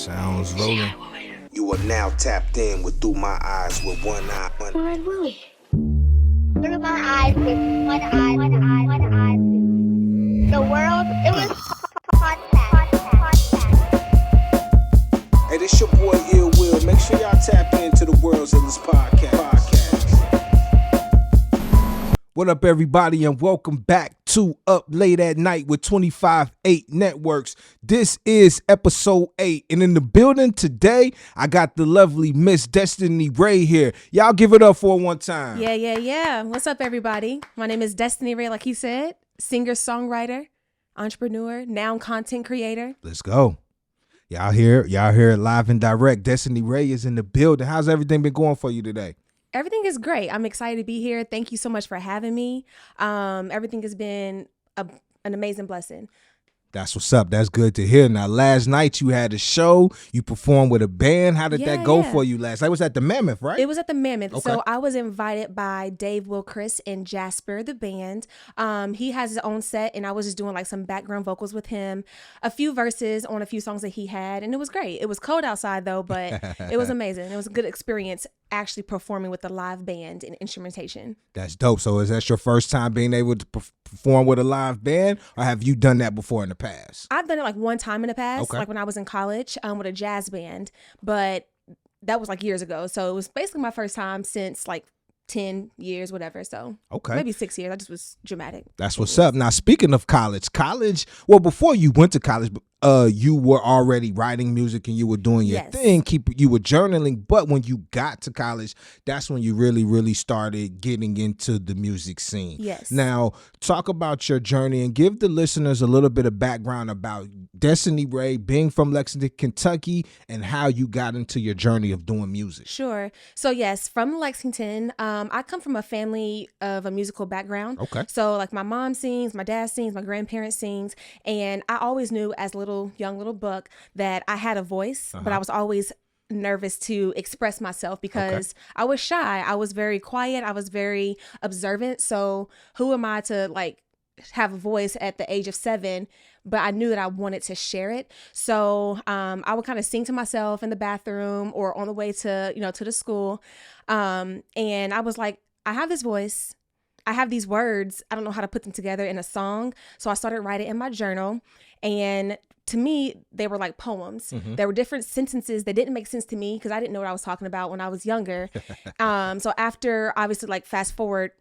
Sounds rolling. You are now tapped in with Through My Eyes with one eye. Find Willie. Through my eyes with one eye. The world, it was podcast. Hey, this your boy Ill Will. Make sure y'all tap into the World's Illest Podcast. What up, everybody, and welcome back to Up Late at Night with 25/8 Networks. This is episode 8, and in the building today, I got the lovely Miss DestineeRai here. Y'all give it up for her one time. Yeah. What's up, everybody? My name is DestineeRai, like he said, singer, songwriter, entrepreneur, now content creator. Let's go. Y'all hear it live and direct. DestineeRai is in the building. How's everything been going for you today? Everything is great. I'm excited to be here. Thank you so much for having me. Everything has been an amazing blessing. That's what's up. That's good to hear. Now, last night you had a show. You performed with a band. How did that go for you last night? It was at the Mammoth, right? It was at the Mammoth. Okay. So I was invited by Dave Wilkris and Jasper, the band. He has his own set, and I was just doing like some background vocals with him, a few verses on a few songs that he had, and it was great. It was cold outside though, but it was amazing. It was a good experience actually performing with a live band and instrumentation. That's dope. So is that your first time being able to perform with a live band, or have you done that before in the past? I've done it like one time in the past, Okay. like when I was in college with a jazz band, but that was like years ago. So it was basically my first time since like 10 years, whatever. So Okay. maybe 6 years. I just was dramatic. That's what's up. Now, speaking of college, well, before you went to college, you were already writing music and you were doing your Yes. thing. You were journaling, but when you got to college, that's when you really started getting into the music scene. Yes. Now, talk about your journey and give the listeners a little bit of background about DestineeRai, being from Lexington, Kentucky, and how you got into your journey of doing music. Sure. So yes, from Lexington, I come from a family of a musical background. Okay. So like my mom sings, my dad sings, my grandparents sings, and I always knew as a young little buck that I had a voice, but I was always nervous to express myself because I was shy. I was very quiet. I was very observant. So who am I to like have a voice at the age of 7? But I knew that I wanted to share it. So I would kind of sing to myself in the bathroom or on the way to, to the school. And I was like, I have this voice. I have these words. I don't know how to put them together in a song. So I started writing in my journal. And to me, they were like poems. Mm-hmm. There were different sentences that didn't make sense to me because I didn't know what I was talking about when I was younger. So after, obviously, like fast forward,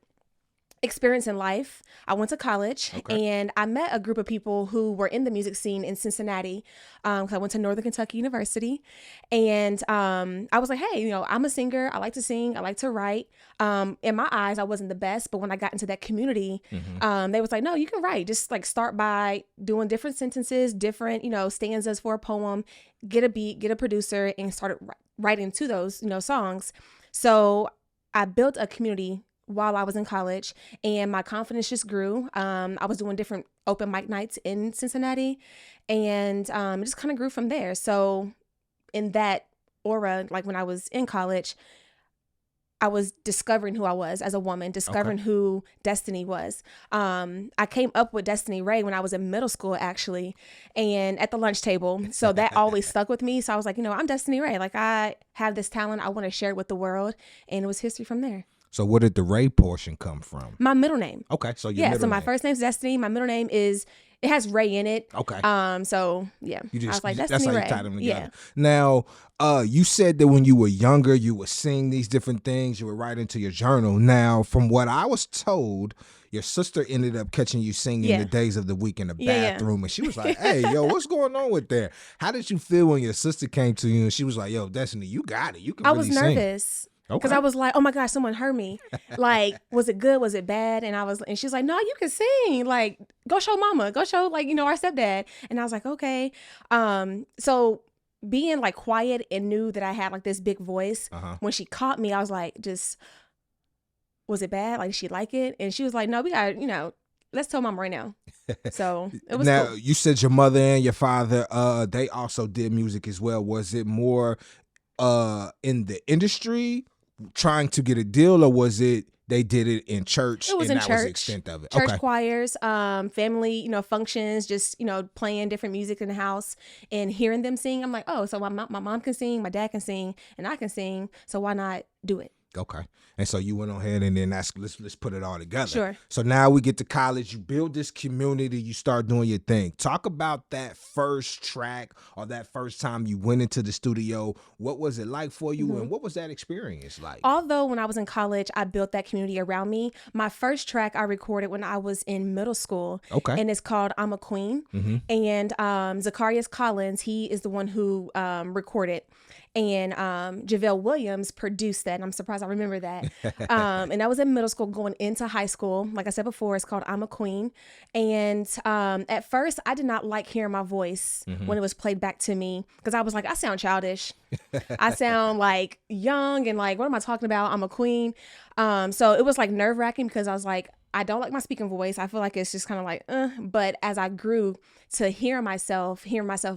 experience in life, I went to college and I met a group of people who were in the music scene in Cincinnati because I went to Northern Kentucky University, and I was like, hey, I'm a singer, I like to sing, I like to write. In my eyes, I wasn't the best, but when I got into that community, they was like, no, you can write. Just like start by doing different sentences, different stanzas for a poem, get a beat, get a producer, and started writing to those songs. So I built a community while I was in college, and my confidence just grew. I was doing different open mic nights in Cincinnati, and it just kind of grew from there. So in that aura, like when I was in college, I was discovering who I was as a woman, discovering who Destiny was. I came up with DestineeRai when I was in middle school, actually, and at the lunch table. So that always stuck with me. So I was like, I'm DestineeRai. Like I have this talent. I want to share it with the world. And it was history from there. So where did the Ray portion come from? My middle name. Okay, so your middle so my name. first name's Destiny. My middle name it has Ray in it. Okay. So yeah, I was like, that's how you DestineeRai. tied them together. Yeah. Now, you said that when you were younger, you would sing these different things. You would write into your journal. Now, from what I was told, your sister ended up catching you singing the days of the week in the bathroom, and she was like, "Hey, yo, what's going on with there?" How did you feel when your sister came to you and she was like, "Yo, Destiny, you got it. You can." I really was sing." nervous. Because I was like, oh my gosh, someone heard me. Like, was it good? Was it bad? And she's like, no, you can sing. Like, go show mama. Go show our stepdad. And I was like, okay. So being like quiet and knew that I had like this big voice, when she caught me, I was like, was it bad? Like, did she like it? And she was like, no, we got, let's tell mama right now. So it was now, cool. You said your mother and your father, they also did music as well. Was it more in the industry, trying to get a deal, or was it they did it in church. It was and in that church. was the extent of it. Church Okay. choirs, family, functions, just, playing different music in the house and hearing them sing. I'm like, oh, so my mom can sing, my dad can sing, and I can sing. So why not do it? Okay. And so you went on ahead and then let's put it all together. Sure. So now we get to college, you build this community, you start doing your thing. Talk about that first track or that first time you went into the studio. What was it like for you and what was that experience like? Although when I was in college, I built that community around me. My first track I recorded when I was in middle school. Okay. And it's called I'm a Queen. And Zacharias Collins, he is the one who recorded. And JaVale Williams produced that. And I'm surprised I remember that. And I was in middle school going into high school. Like I said before, it's called I'm a Queen. And at first, I did not like hearing my voice when it was played back to me because I was like, I sound childish. I sound like young and like, what am I talking about? I'm a queen. So it was like nerve wracking because I was like, I don't like my speaking voice. I feel like it's just kind of like, but as I grew to hear myself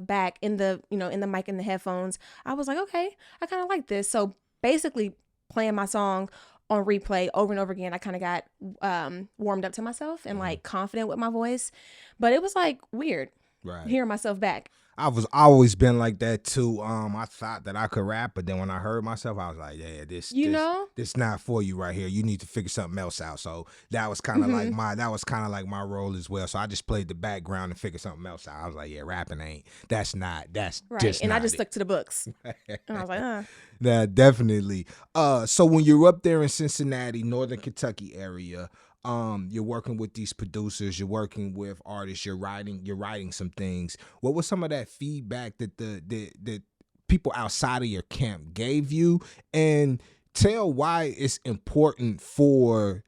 back in the, in the mic and the headphones, I was like, okay, I kind of like this. So basically playing my song on replay over and over again, I kind of got warmed up to myself and like confident with my voice, but it was like weird hearing myself back. I've always been like that too. I thought that I could rap, but then when I heard myself, I was like, yeah, this not for you right here. You need to figure something else out. So that was kind of like my role as well. So I just played the background and figured something else out. I was like, yeah, rapping that's right. just and not I just it. stuck to the books. And I was like, Yeah, definitely. So when you're up there in Cincinnati, Northern Kentucky area, you're working with these producers, you're working with artists, you're writing some things. What was some of that feedback that the people outside of your camp gave you? And tell why it's important for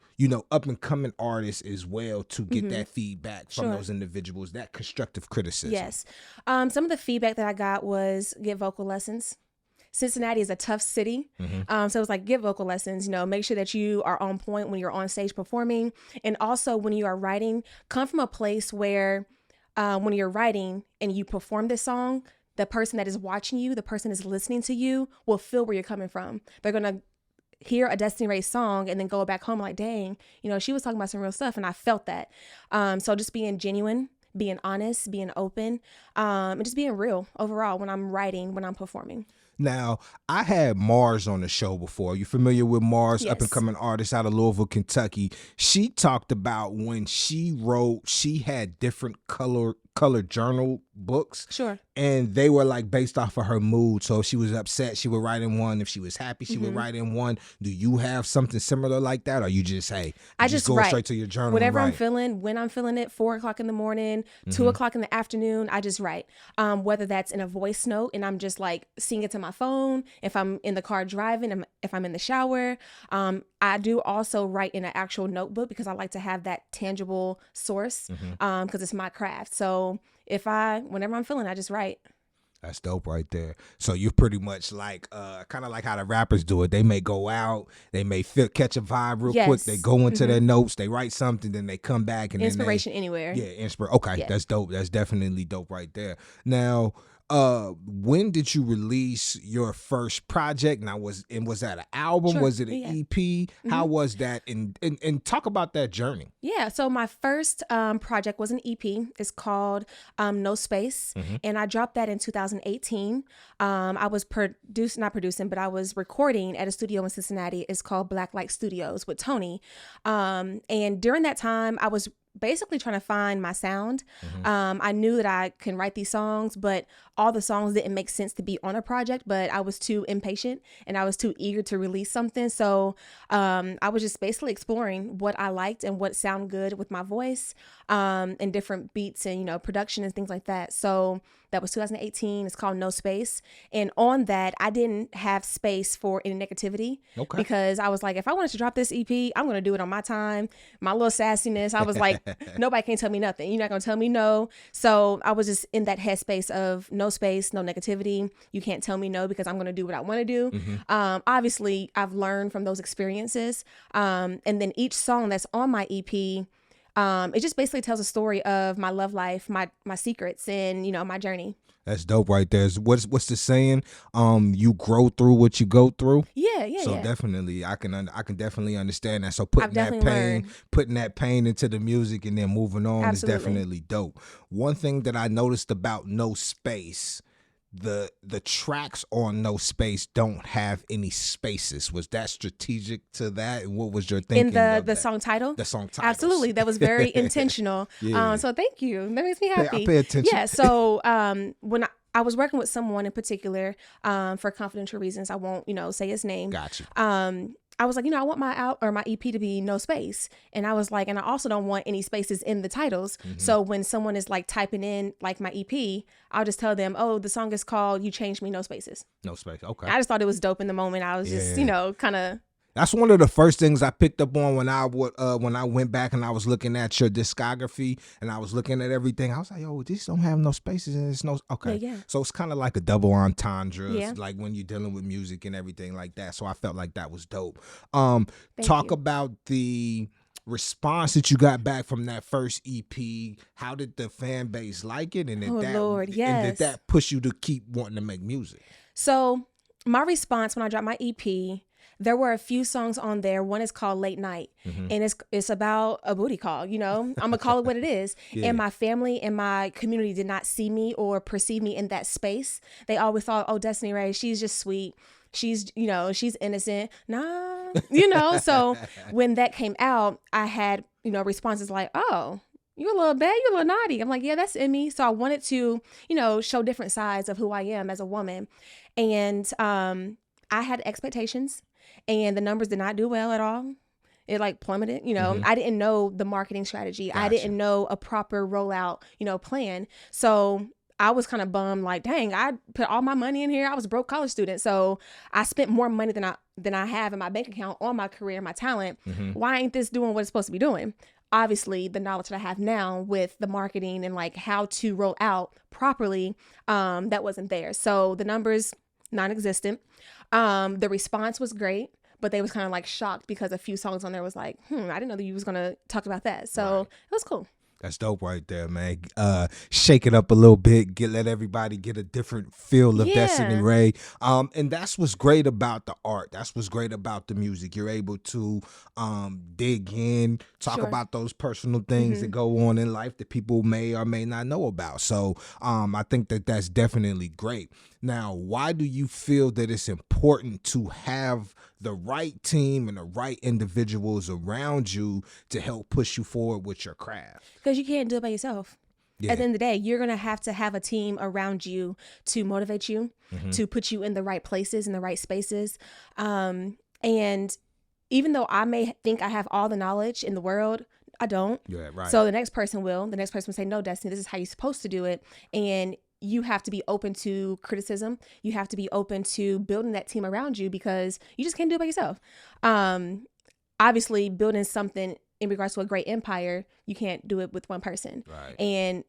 up and coming artists as well to get that feedback from those individuals, that constructive criticism. Yes. Some of the feedback that I got was get vocal lessons. Cincinnati is a tough city. So it was like, get vocal lessons, make sure that you are on point when you're on stage performing. And also when you are writing, come from a place where when you're writing and you perform this song, the person that is watching you, the person that's listening to you will feel where you're coming from. They're going to hear a DestineeRai song and then go back home like, dang, she was talking about some real stuff. And I felt that. So just being genuine, being honest, being open, and just being real overall when I'm writing, when I'm performing. Now, I had Mars on the show before. You familiar with Mars, Yes. up and coming artist out of Louisville, Kentucky? She talked about when she wrote, she had different color journal books. Sure. And they were like based off of her mood. So if she was upset, she would write in one. If she was happy, she would write in one. Do you have something similar like that? Or you just, I just go write straight to your journal? Whatever and I'm write? feeling, when I'm feeling it, 4:00 in the morning, 2:00 in the afternoon, I just write. Whether that's in a voice note and I'm just like singing to my phone, if I'm in the car driving, if I'm in the shower. I do also write in an actual notebook because I like to have that tangible source because it's my craft. So whenever I'm feeling, I just write. That's dope right there. So you're pretty much like, kind of like how the rappers do it. They may go out, they may catch a vibe real quick. They go into their notes, they write something, then they come back and inspiration anywhere. Yeah, inspiration. Okay, yeah. That's dope. That's definitely dope right there. Now, when did you release your first project? Now, was that an album? Sure. Was it an EP? How was that? And talk about that journey. Yeah, so my first project was an EP. It's called No Space, and I dropped that in 2018. I was I was recording at a studio in Cincinnati. It's called Blacklight Studios with Tony. And during that time, I was basically trying to find my sound. I knew that I can write these songs, but all the songs didn't make sense to be on a project, but I was too impatient and I was too eager to release something. So I was just basically exploring what I liked and what sounded good with my voice and different beats and, production and things like that. So that was 2018. It's called No Space. And on that, I didn't have space for any negativity because I was like, if I wanted to drop this EP, I'm going to do it on my time. My little sassiness. I was like, nobody can tell me nothing. You're not going to tell me no. So I was just in that headspace of no space, no negativity. You can't tell me no because I'm going to do what I want to do. Obviously, I've learned from those experiences. And then each song that's on my EP, it just basically tells a story of my love life, my secrets, and my journey. That's dope right there. What's the saying? You grow through what you go through. Yeah. So definitely, I can definitely understand that. So putting that pain into the music and then moving on is definitely dope. One thing that I noticed about No Space, the tracks on No Space don't have any spaces. Was that strategic to that? And what was your thinking in the song title? The song title. Absolutely, that was very intentional. So thank you. That makes me happy. I pay attention. Yeah. So when I was working with someone in particular, for confidential reasons, I won't say his name. Gotcha. I was like, I want my EP to be no space. And I was like, and I also don't want any spaces in the titles. Mm-hmm. So when someone is like typing in like my EP, I'll just tell them, oh, the song is called You Changed Me, No Spaces. No space. Okay. I just thought it was dope in the moment. I was just, kind of. That's one of the first things I picked up on when I went back and I was looking at your discography and I was looking at everything. I was like, yo, these don't have no spaces and it's no okay. Yeah. So it's kind of like a double entendre, like when you're dealing with music and everything like that. So I felt like that was dope. Talk about the response that you got back from that first EP. How did the fan base like it? And did did that push you to keep wanting to make music? So my response when I dropped my EP, there were a few songs on there. One is called Late Night, and it's about a booty call. I'm gonna call it what it is. And my family and my community did not see me or perceive me in that space. They always thought, oh, DestineeRai, she's just sweet. She's, she's innocent. Nah, So when that came out, I had, responses like, oh, you're a little bad, you're a little naughty. I'm like, yeah, that's in me. So I wanted to, show different sides of who I am as a woman. And I had expectations. And the numbers did not do well at all. It like plummeted, I didn't know the marketing strategy. Gotcha. I didn't know a proper rollout, plan. So I was kind of bummed, like, dang, I put all my money in here. I was a broke college student. So I spent more money than I have in my bank account on my career, my talent. Why ain't this doing what it's supposed to be doing? Obviously, the knowledge that I have now with the marketing and like how to roll out properly, that wasn't there. So the numbers, non-existent. The response was great, but they was kind of like shocked because a few songs on there was like, I didn't know that you was going to talk about that. So It was cool. That's dope right there, man. Shake it up a little bit, let everybody get a different feel of DestineeRai. And that's what's great about the art. That's what's great about the music. You're able to dig in, talk about those personal things that go on in life that people may or may not know about. So I think that that's definitely great. Now, why do you feel that it's important to have the right team and the right individuals around you to help push you forward with your craft? Because you can't do it by yourself. Yeah. At the end of the day, you're going to have a team around you to motivate you, to put you in the right places, in the right spaces. And even though I may think I have all the knowledge in the world, I don't. Yeah, right. So the next person will. The next person will say, no, Destiny, this is how you're supposed to do it. And you have to be open to criticism. You have to be open to building that team around you because you just can't do it by yourself. Obviously, building something in regards to a great empire, you can't do it with one person. Right. And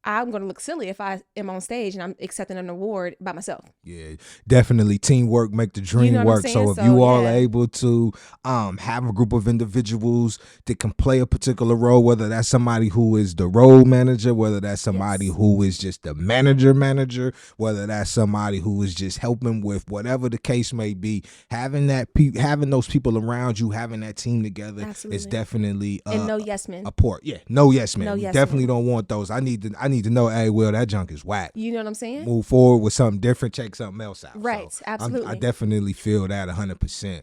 I'm going to look silly if I am on stage and I'm accepting an award by myself. Yeah, definitely. Teamwork make the dream work. So if you all are able to have a group of individuals that can play a particular role, whether that's somebody who is the role manager, whether that's somebody who is just the manager, whether that's somebody who is just helping with whatever the case may be, having those people around you, having that team together is definitely and no yes men. A port. Yeah, no yes men. We definitely don't want those. I need to know, hey, well, that junk is whack. You know what I'm saying? Move forward with something different, check something else out. Right, so absolutely. I definitely feel that 100%.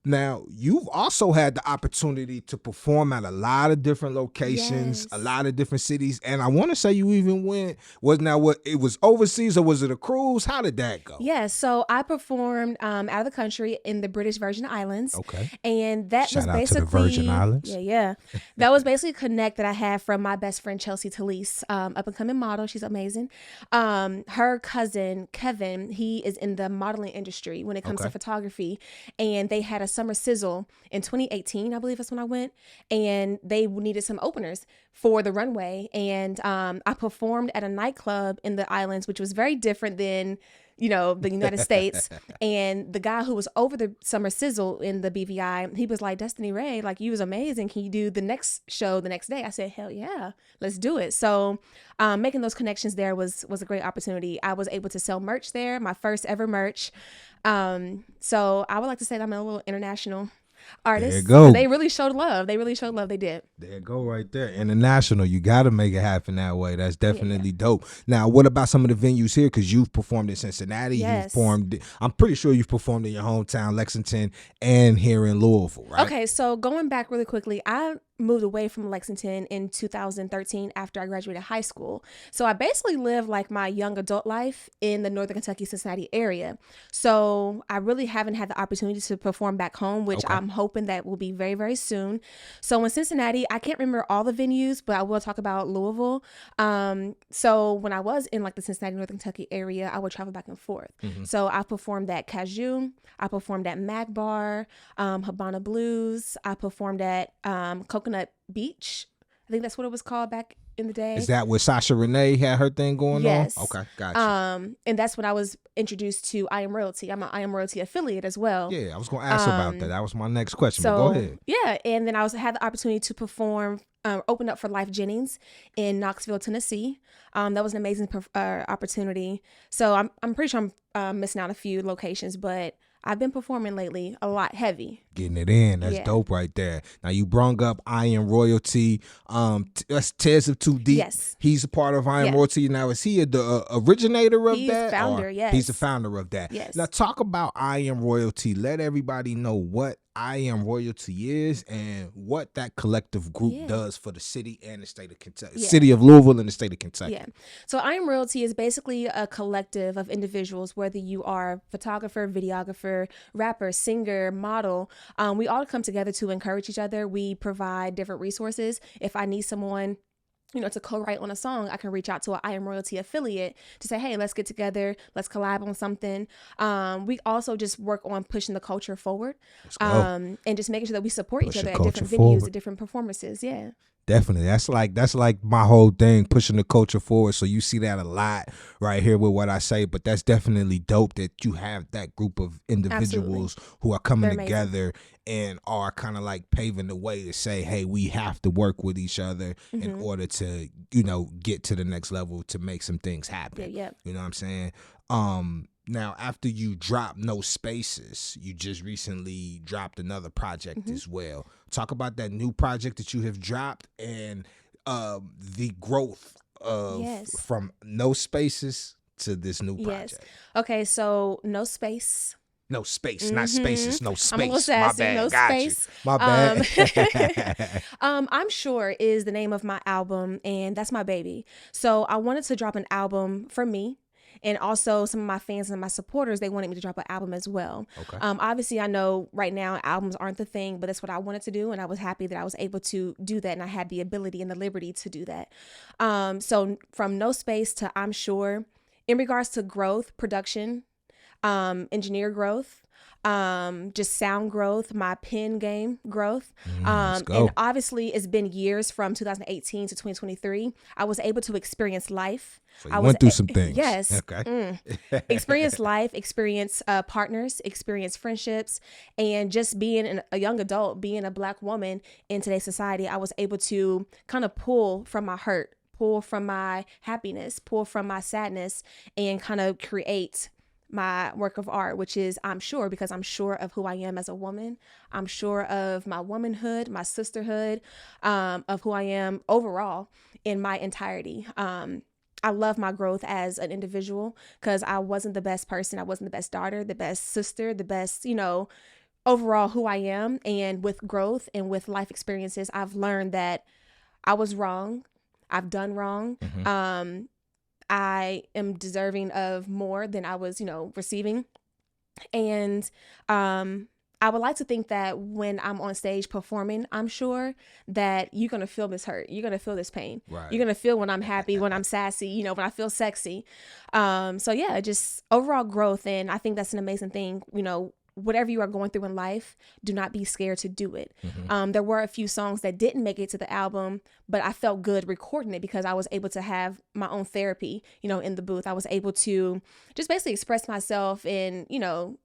Now, you've also had the opportunity to perform at a lot of different locations, a lot of different cities, and I want to say you even went, it was overseas or was it a cruise? How did that go? Yeah, so I performed out of the country in the British Virgin Islands. Okay. And that Shout was out basically... to the Virgin Islands. Yeah. That was basically a connect that I had from my best friend, Chelsea Talise, up-and-coming model. She's amazing. Her cousin, Kevin, he is in the modeling industry when it comes to photography, and they had a summer sizzle in 2018, I believe that's when I went, and they needed some openers for the runway, and I performed at a nightclub in the islands, which was very different than the United States. And the guy who was over the summer sizzle in the BVI, he was like, DestineeRai, like, you was amazing. Can you do the next show the next day? I said, hell yeah, let's do it. So making those connections there was a great opportunity. I was able to sell merch there, my first ever merch. So I would like to say that I'm a little international artist. There you go. They really showed love. They did. There you go, right there. International. You got to make it happen that way. That's definitely dope. Now, what about some of the venues here? Because you've performed in Cincinnati. Yes. I'm pretty sure you've performed in your hometown, Lexington, and here in Louisville, right? Okay, so going back really quickly, I moved away from Lexington in 2013 after I graduated high school. So I basically lived like my young adult life in the Northern Kentucky, Cincinnati area. So I really haven't had the opportunity to perform back home, which I'm hoping that will be very, very soon. So in Cincinnati, I can't remember all the venues, but I will talk about Louisville. So when I was in like the Cincinnati, Northern Kentucky area, I would travel back and forth. So I performed at Cajou. I performed at Mag Bar, Habana Blues. I performed at Coconut Beach. I think that's what it was called back in the day. Is that where Sasha Renee had her thing going on? Okay, gotcha. And that's when I was introduced to I Am Royalty. I'm an I Am Royalty affiliate as well. Yeah, I was going to ask about that. That was my next question, so, but go ahead. Yeah, and then I had the opportunity to perform, open up for Life Jennings in Knoxville, Tennessee. That was an amazing opportunity. So I'm pretty sure I'm missing out a few locations, but I've been performing lately a lot heavy. Getting it in. That's dope right there. Now, you brung up I Am Royalty. That's Tez of Too Deep. Yes. He's a part of I Am Royalty. Now, is he the originator of He's that? He's founder, yes. He's the founder of that. Yes. Now, talk about I Am Royalty. Let everybody know what I Am Royalty is and what that collective group does for the city and the state of Kentucky, city of Louisville and the state of Kentucky. Yeah. So I Am Royalty is basically a collective of individuals, whether you are photographer, videographer, rapper, singer, model. We all come together to encourage each other. We provide different resources. If I need someone to co-write on a song, I can reach out to an I Am Royalty affiliate to say, hey, let's get together, let's collab on something. We also just work on pushing the culture forward, and just making sure that we support each other at different venues, at different performances. Yeah. Definitely. That's like my whole thing, pushing the culture forward. So you see that a lot right here with what I say, but that's definitely dope that you have that group of individuals who are coming together and are kind of like paving the way to say, hey, we have to work with each other in order to, get to the next level to make some things happen. Yeah. You know what I'm saying? Now, after you dropped No Spaces, you just recently dropped another project as well. Talk about that new project that you have dropped and the growth of from No Spaces to this new project. Okay, so No Space. No space, not spaces, no space. I'm a little sassy, my bad. No Got Space. You. My bad. I'm Sure is the name of my album, and that's my baby. So I wanted to drop an album for me. And also some of my fans and my supporters, they wanted me to drop an album as well. Okay. Obviously, I know right now albums aren't the thing, but that's what I wanted to do. And I was happy that I was able to do that. And I had the ability and the liberty to do that. So from No Space to I'm Sure, in regards to growth, production, engineer growth, just sound growth, my pen game growth. And obviously it's been years from 2018 to 2023. I was able to experience life. So you went through some things. Yes. Okay. Experience life, experience partners, experience friendships, and just being a young adult, being a Black woman in today's society, I was able to kind of pull from my hurt, pull from my happiness, pull from my sadness, and kind of create my work of art, which is I'm Sure, because I'm sure of who I am as a woman. I'm sure of my womanhood, my sisterhood, of who I am overall in my entirety. I love my growth as an individual because I wasn't the best person. I wasn't the best daughter, the best sister, the best, overall who I am. And with growth and with life experiences, I've learned that I was wrong. I've done wrong. I am deserving of more than I was, receiving. And I would like to think that when I'm on stage performing, I'm sure that you're going to feel this hurt. You're going to feel this pain. Right. You're going to feel when I'm happy, when I'm sassy, when I feel sexy. So yeah, just overall growth. And I think that's an amazing thing, whatever you are going through in life, do not be scared to do it. There were a few songs that didn't make it to the album, but I felt good recording it because I was able to have my own therapy, in the booth. I was able to just basically express myself and,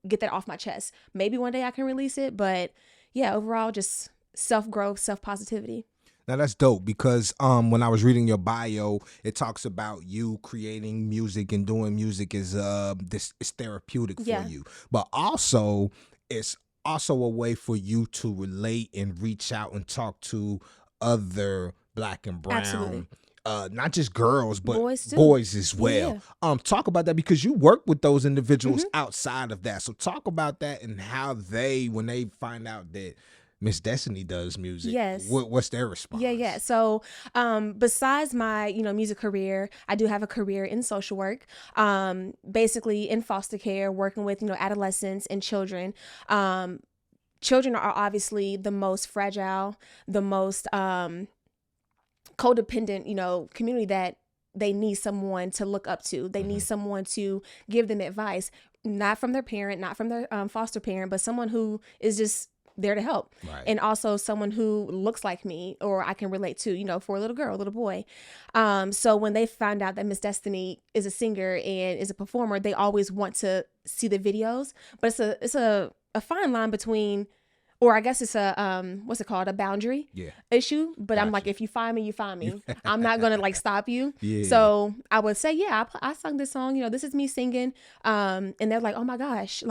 get that off my chest. Maybe one day I can release it, but yeah, overall, just self-growth, self-positivity. Now that's dope because when I was reading your bio, it talks about you creating music and doing music is it's therapeutic for you, but also it's also a way for you to relate and reach out and talk to other Black and brown. Absolutely. Not just girls, but boys as well. Yeah. Talk about that because you work with those individuals outside of that. So talk about that and how when they find out that Miss Destiny does music. Yes. What's their response? Yeah. So, besides my, music career, I do have a career in social work, basically in foster care, working with, adolescents and children. Children are obviously the most fragile, the most, codependent, community that they need someone to look up to. They need someone to give them advice, not from their parent, not from their foster parent, but someone who is just there to help. Right. And also someone who looks like me or I can relate to, for a little girl, a little boy. So when they find out that Miss Destiny is a singer and is a performer, they always want to see the videos, but it's a fine line between, or I guess it's a, what's it called? A boundary issue. But gotcha. I'm like, if you find me, you find me. I'm not going to stop you. Yeah. So I would say, I sung this song, this is me singing. And they're like, oh my gosh,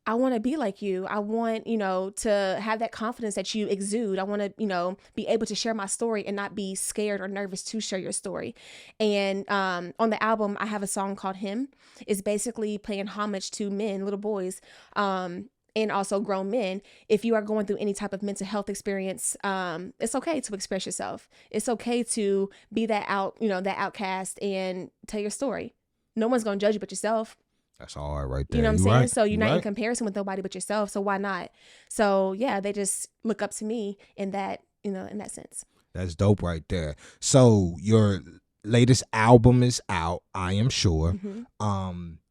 I want to be like you. I want, to have that confidence that you exude. I want to, be able to share my story and not be scared or nervous to share your story. And on the album, I have a song called Him. It's basically paying homage to men, little boys, and also grown men. If you are going through any type of mental health experience, it's okay to express yourself. It's okay to be that outcast and tell your story. No one's going to judge you but yourself. That's all right there. You know what I'm saying? Right. So you're not in comparison with nobody but yourself. So why not? So yeah, they just look up to me in that, in that sense. That's dope right there. So your latest album is out, I am sure.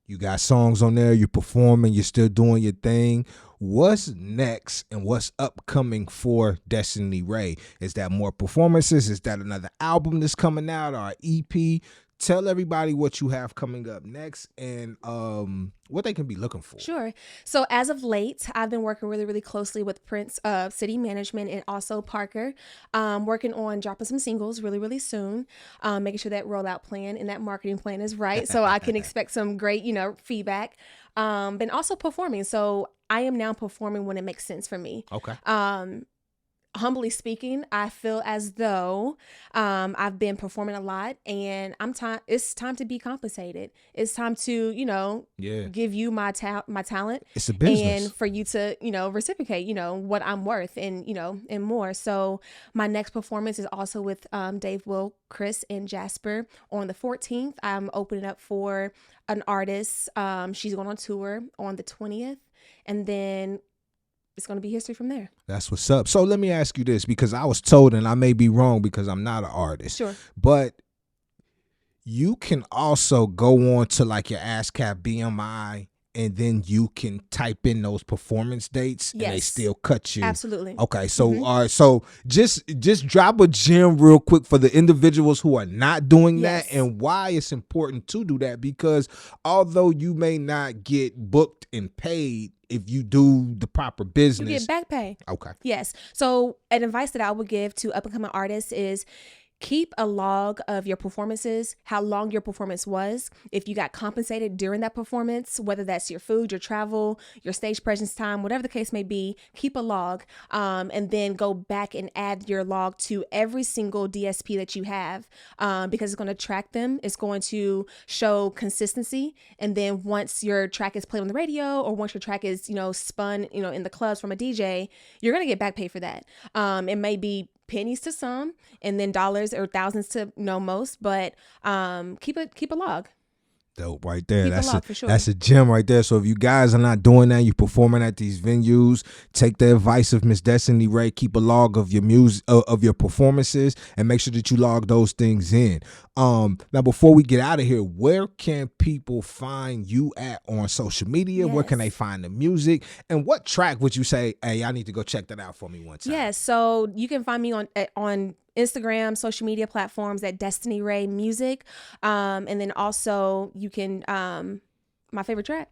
You got songs on there, you're performing, you're still doing your thing. What's next and what's upcoming for DestineeRai? Is that more performances? Is that another album that's coming out or an EP? Tell everybody what you have coming up next and what they can be looking for. Sure. So as of late, I've been working really, really closely with Prince of City Management and also Parker, working on dropping some singles really, really soon, making sure that rollout plan and that marketing plan is right so I can expect some great, feedback, and also performing. So I am now performing when it makes sense for me. Okay. Humbly speaking, I feel as though I've been performing a lot and it's time to be compensated. It's time to, give you my talent. It's a business. And for you to, reciprocate, what I'm worth and, and more. So my next performance is also with Dave, Will, Chris, and Jasper on the 14th. I'm opening up for an artist. She's going on tour on the 20th. And then it's going to be history from there. That's what's up. So let me ask you this, because I was told, and I may be wrong because I'm not an artist. Sure. But you can also go on to your ASCAP BMI, and then you can type in those performance dates, and they still cut you. Absolutely. Okay. So all right. So just drop a gem real quick for the individuals who are not doing that, and why it's important to do that, because although you may not get booked and paid, if you do the proper business, you get back pay. Okay. Yes. So an advice that I would give to up and coming artists is keep a log of your performances, how long your performance was, if you got compensated during that performance, whether that's your food, your travel, your stage presence time, whatever the case may be, keep a log, and then go back and add your log to every single DSP that you have, because it's going to track them. It's going to show consistency. And then once your track is played on the radio, or once your track is, spun, in the clubs from a DJ, you're going to get back pay for that. It may be pennies to some and then dollars or thousands to most, but keep a log. Dope right there. For sure. That's a gem right there. So if you guys are not doing that, you're performing at these venues, take the advice of Miss DestineeRai. Keep a log of your music, of your performances, and make sure that you log those things in. Now before we get out of here, where can people find you at on social media? Yes. Where can they find the music? And what track would you say, hey, I need to go check that out for me one time? Yes, so you can find me on Instagram, social media platforms at DestineeRai Music. And then also you can, my favorite track.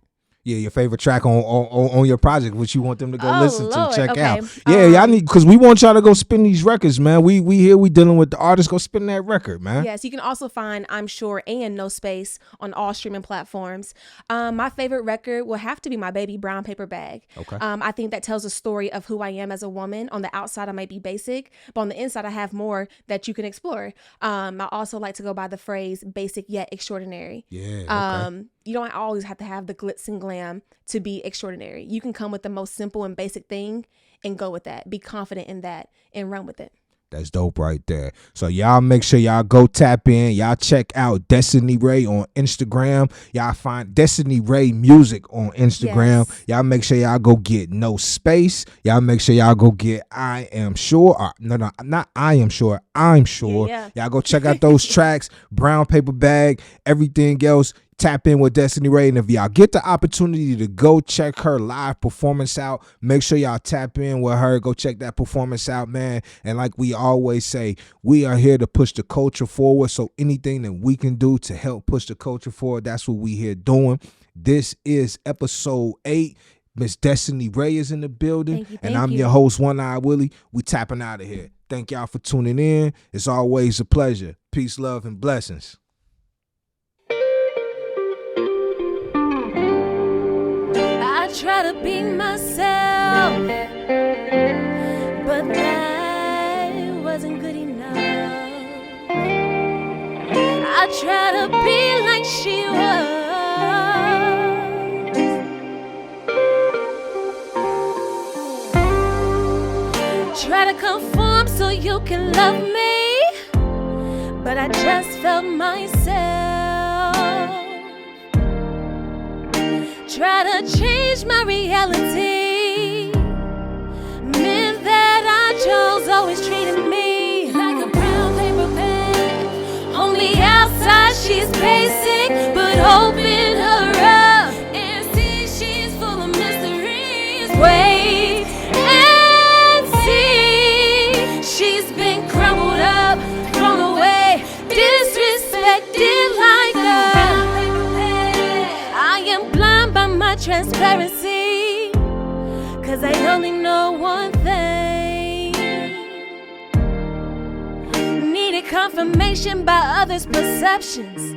Yeah, your favorite track on your project, which you want them to go listen to, check okay. out. Yeah, y'all need, because we want y'all to go spin these records, man. We here, we dealing with the artists. Go spin that record, man. Yes, you can also find I'm Sure and No Space on all streaming platforms. My favorite record will have to be my baby Brown Paper Bag. Okay. I think that tells a story of who I am as a woman. On the outside, I might be basic, but on the inside, I have more that you can explore. I also like to go by the phrase basic yet extraordinary. Yeah. Okay. You don't always have to have the glitz and glam to be extraordinary. You can come with the most simple and basic thing and go with that. Be confident in that and run with it. That's dope right there. So y'all make sure y'all go tap in. Y'all check out DestineeRai on Instagram. Y'all find DestineeRai Music on Instagram. Yes. Y'all make sure y'all go get No Space. Y'all make sure y'all go get I Am Sure. No, not I Am Sure. I'm Sure. Yeah. Y'all go check out those tracks. Brown Paper Bag. Everything else. Tap in with DestineeRai, and if y'all get the opportunity to go check her live performance out, make sure y'all tap in with her. Go check that performance out, man. And like we always say, we are here to push the culture forward. So anything that we can do to help push the culture forward, that's what we here doing. This is episode 8. Miss DestineeRai is in the building, and I'm your host, One Eye Willie. We tapping out of here. Thank y'all for tuning in. It's always a pleasure. Peace, love, and blessings. I try to be myself, but that wasn't good enough. I try to be like she was. Try to conform so you can love me, but I just felt myself. Try to change my reality. Men that I chose always treated me like a brown paper bag. On the outside she's basic, but open her up and see she's full of mysteries. Wait and see, she's been crumbled up, thrown away, disrespected like her. I am blind by my transparency, 'cause I only know one thing. Needed confirmation by others' perceptions.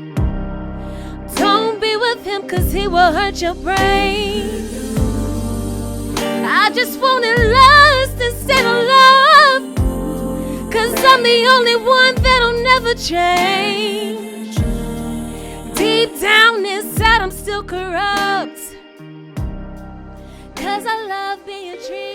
Don't be with him 'cause he will hurt your brain. I just wanted lust instead of love, 'cause I'm the only one that'll never change. Deep down inside I'm still corrupt, 'cause I love being treated